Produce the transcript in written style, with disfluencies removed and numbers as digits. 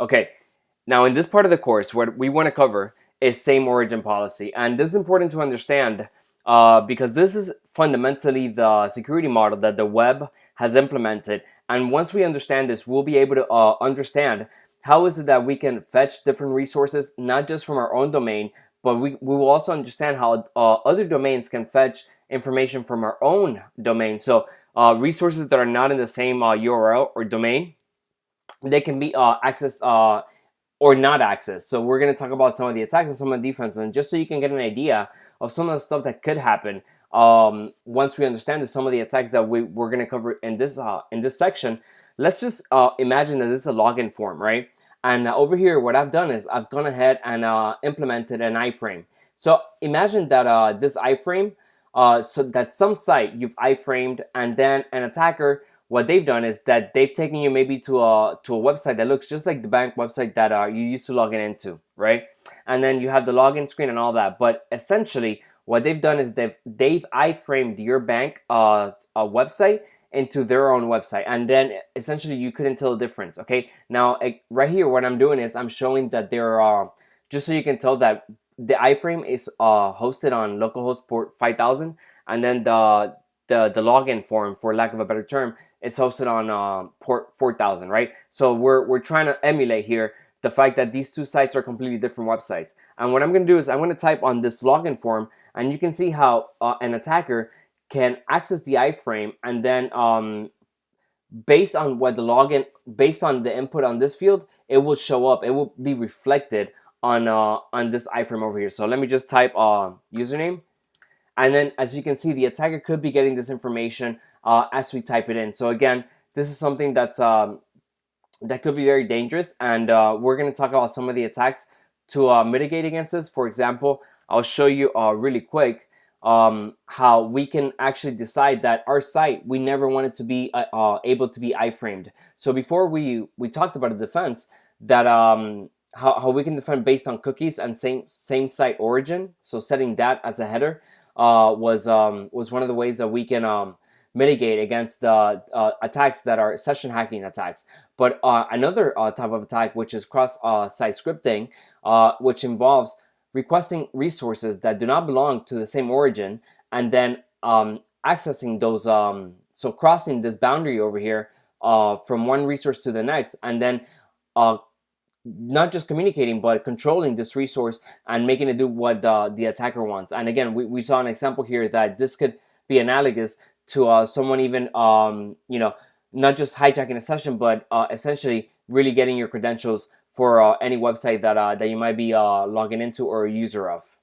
Okay, now in this part of the course, what we want to cover is same origin policy. And this is important to understand because this is fundamentally the security model that the web has implemented. And once we understand this, we'll be able to understand how is it that we can fetch different resources, not just from our own domain, but we will also understand how other domains can fetch information from our own domain. So resources that are not in the same URL or domain, they can be accessed or not accessed. So we're going to talk about some of the attacks and some of the defenses, and just so you can get an idea of some of the stuff that could happen once we understand some of the attacks that we're going to cover in this section. Let's just imagine that this is a login form, right? And over here, what I've done is I've gone ahead and implemented an iframe. So imagine that this iframe, so that some site you've iframed, and then an attacker, what they've done is that they've taken you maybe to a website that looks just like the bank website that you used to log into, right? And then you have the login screen and all that. But essentially, what they've done is they've iframed your bank a website into their own website, and then essentially you couldn't tell the difference. Okay, now right here, what I'm doing is I'm showing that there are, just so you can tell that the iframe is hosted on localhost port 5000, and then the login form, for lack of a better term, is hosted on port 4000, right? So we're trying to emulate here the fact that these two sites are completely different websites. And what I'm going to do is I'm going to type on this login form, and you can see how an attacker can access the iframe, and then based on what the login, based on the input on this field, it will show up. It will be reflected on this iframe over here. So let me just type username. And then, as you can see, the attacker could be getting this information as we type it in. So again, this is something that's that could be very dangerous, and we're going to talk about some of the attacks to mitigate against this. For example, I'll show you really quick how we can actually decide that our site, we never want it to be able to be iframed. So before we talked about a defense that how we can defend based on cookies and same site origin. So setting that as a header was one of the ways that we can mitigate against the attacks that are session hacking attacks. But another type of attack, which is cross-site scripting, which involves requesting resources that do not belong to the same origin, and then accessing those, so crossing this boundary over here from one resource to the next, and then not just communicating, but controlling this resource and making it do what the attacker wants. And again, we saw an example here that this could be analogous to someone even, not just hijacking a session, but essentially really getting your credentials for any website that you might be logging into or a user of.